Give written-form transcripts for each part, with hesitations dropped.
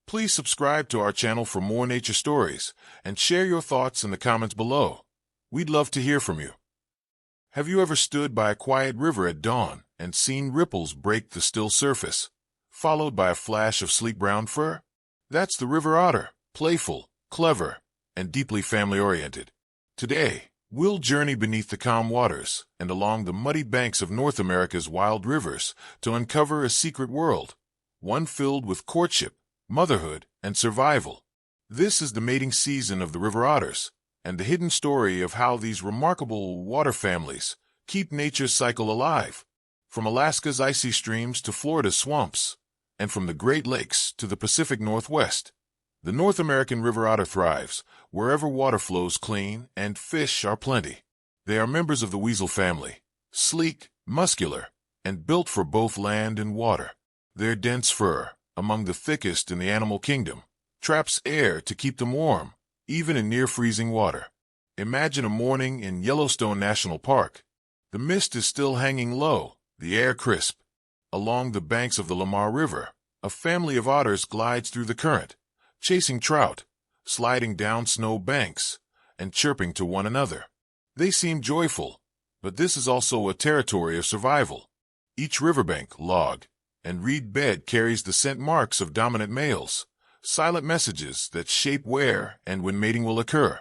Please subscribe to our channel for more nature stories and share your thoughts in the comments below. We'd love to hear from you. Have you ever stood by a quiet river at dawn and seen ripples break the still surface, followed by a flash of sleek brown fur? That's the river otter, playful, clever, and deeply family-oriented. Today, we'll journey beneath the calm waters and along the muddy banks of North America's wild rivers to uncover a secret world, one filled with courtship, motherhood, and survival. This is the mating season of the river otters, and the hidden story of how these remarkable water families keep nature's cycle alive. From Alaska's icy streams to Florida's swamps, and from the Great Lakes to the Pacific Northwest, the North American river otter thrives wherever water flows clean and fish are plenty. They are members of the weasel family, sleek, muscular, and built for both land and water. Their dense fur, among the thickest in the animal kingdom, traps air to keep them warm, even in near-freezing water. Imagine a morning in Yellowstone National Park. The mist is still hanging low, the air crisp. Along the banks of the Lamar River, a family of otters glides through the current, chasing trout, sliding down snow banks, and chirping to one another. They seem joyful, but this is also a territory of survival. Each riverbank, log, and reed bed carries the scent marks of dominant males, silent messages that shape where and when mating will occur.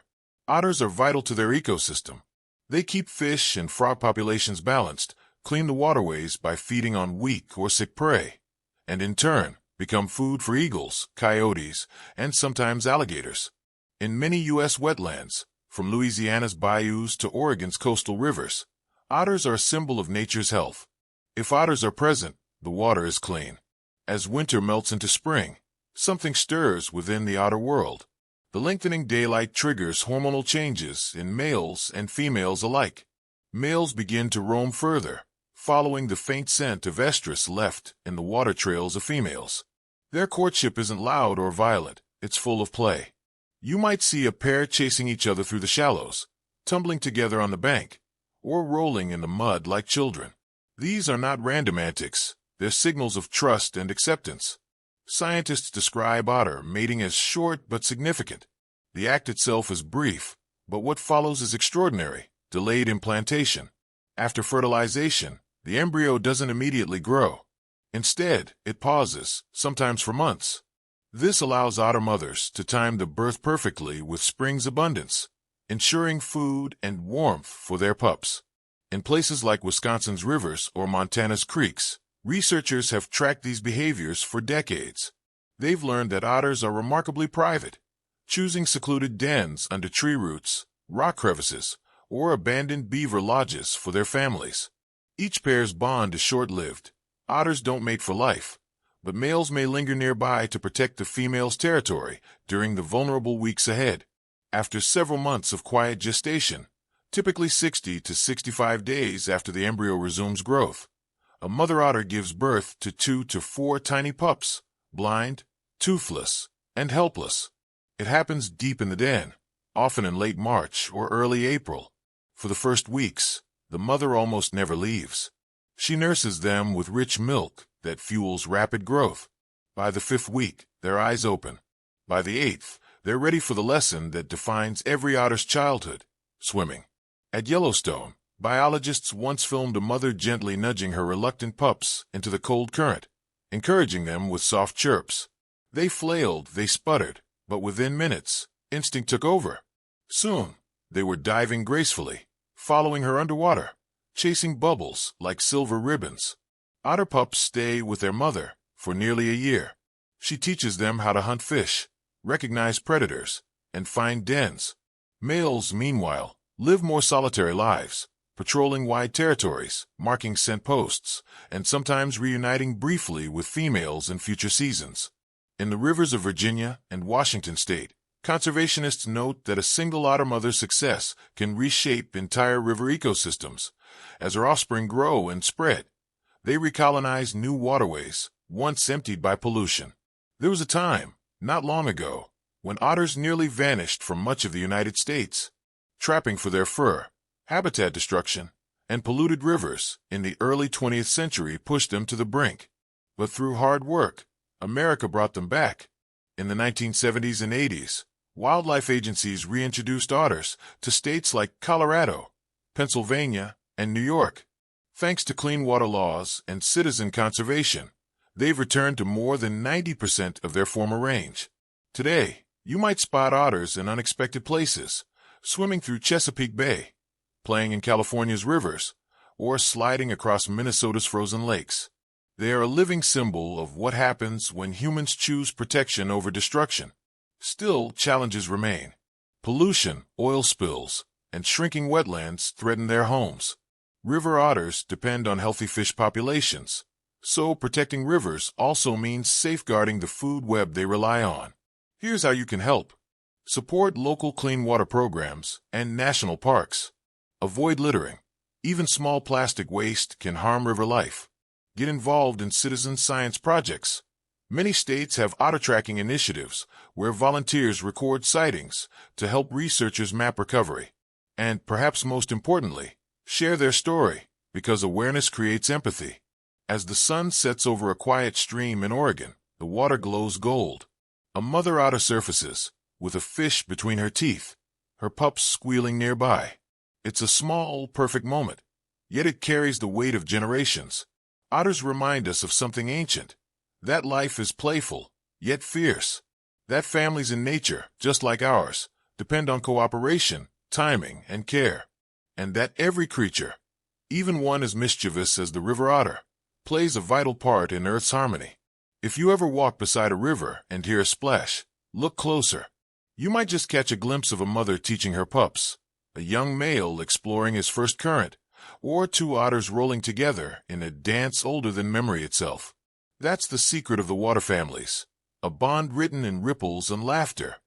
Otters are vital to their ecosystem. They keep fish and frog populations balanced, clean the waterways by feeding on weak or sick prey, and in turn become food for eagles, coyotes, and sometimes alligators. In many U.S. wetlands, from Louisiana's bayous to Oregon's coastal rivers, otters are a symbol of nature's health. If otters are present, the water is clean. As winter melts into spring, something stirs within the otter world. The lengthening daylight triggers hormonal changes in males and females alike. Males begin to roam further, following the faint scent of estrus left in the water trails of females. Their courtship isn't loud or violent, it's full of play. You might see a pair chasing each other through the shallows, tumbling together on the bank, or rolling in the mud like children. These are not random antics, they're signals of trust and acceptance. Scientists describe otter mating as short but significant. The act itself is brief, but what follows is extraordinary: delayed implantation. After fertilization, the embryo doesn't immediately grow. Instead, it pauses, sometimes for months. This allows otter mothers to time the birth perfectly with spring's abundance, ensuring food and warmth for their pups. In places like Wisconsin's rivers or Montana's creeks, researchers have tracked these behaviors for decades. They've learned that otters are remarkably private, choosing secluded dens under tree roots, rock crevices, or abandoned beaver lodges for their families. Each pair's bond is short-lived. Otters don't mate for life, but males may linger nearby to protect the female's territory during the vulnerable weeks ahead. After several months of quiet gestation, typically 60 to 65 days after the embryo resumes growth, a mother otter gives birth to 2 to 4 tiny pups, blind, toothless, and helpless. It happens deep in the den, often in late March or early April. For the first weeks, the mother almost never leaves. She nurses them with rich milk that fuels rapid growth. By the 5th week, their eyes open. By the 8th, they're ready for the lesson that defines every otter's childhood: swimming. At Yellowstone, biologists once filmed a mother gently nudging her reluctant pups into the cold current, encouraging them with soft chirps. They flailed, they sputtered, but within minutes, instinct took over. Soon, they were diving gracefully, following her underwater, chasing bubbles like silver ribbons. Otter pups stay with their mother for nearly a year. She teaches them how to hunt fish, recognize predators, and find dens. Males, meanwhile, live more solitary lives, patrolling wide territories, marking scent posts, and sometimes reuniting briefly with females in future seasons. In the rivers of Virginia and Washington state, conservationists note that a single otter mother's success can reshape entire river ecosystems. As her offspring grow and spread, they recolonize new waterways, once emptied by pollution. There was a time, not long ago, when otters nearly vanished from much of the United States. Trapping for their fur, habitat destruction, and polluted rivers in the early 20th century pushed them to the brink. But through hard work, America brought them back. In the 1970s and 80s, wildlife agencies reintroduced otters to states like Colorado, Pennsylvania, and New York. Thanks to clean water laws and citizen conservation, they've returned to more than 90% of their former range. Today, you might spot otters in unexpected places, swimming through Chesapeake Bay, playing in California's rivers, or sliding across Minnesota's frozen lakes. They are a living symbol of what happens when humans choose protection over destruction. Still, challenges remain. Pollution, oil spills, and shrinking wetlands threaten their homes. River otters depend on healthy fish populations, so protecting rivers also means safeguarding the food web they rely on. Here's how you can help. Support local clean water programs and national parks. Avoid littering. Even small plastic waste can harm river life. Get involved in citizen science projects. Many states have otter tracking initiatives where volunteers record sightings to help researchers map recovery. And perhaps most importantly, share their story, because awareness creates empathy. As the sun sets over a quiet stream in Oregon, the water glows gold. A mother otter surfaces, with a fish between her teeth, her pups squealing nearby. It's a small, perfect moment, yet it carries the weight of generations. Otters remind us of something ancient. That life is playful, yet fierce. That families in nature, just like ours, depend on cooperation, timing, and care. And that every creature, even one as mischievous as the river otter, plays a vital part in Earth's harmony. If you ever walk beside a river and hear a splash, look closer. You might just catch a glimpse of a mother teaching her pups, a young male exploring his first current, or two otters rolling together in a dance older than memory itself. That's the secret of the water families, a bond written in ripples and laughter.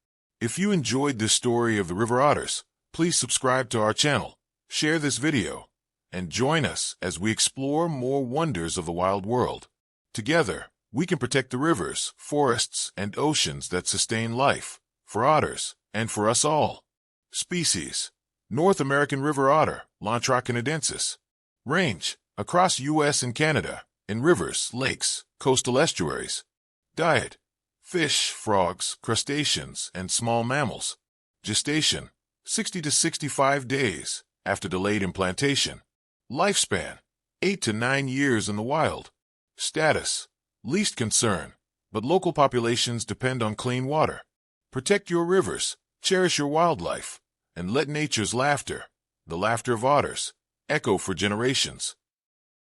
If you enjoyed this story of the river otters, please subscribe to our channel, share this video, and join us as we explore more wonders of the wild world. Together, we can protect the rivers, forests, and oceans that sustain life, for otters, and for us all. Species: North American River Otter, Lontra canadensis. Range: across U.S. and Canada, in rivers, lakes, coastal estuaries. Diet: fish, frogs, crustaceans, and small mammals. Gestation: 60 to 65 days after delayed implantation. Lifespan: 8 to 9 years in the wild. Status: least concern, but local populations depend on clean water. Protect your rivers, cherish your wildlife, and let nature's laughter, the laughter of otters, echo for generations.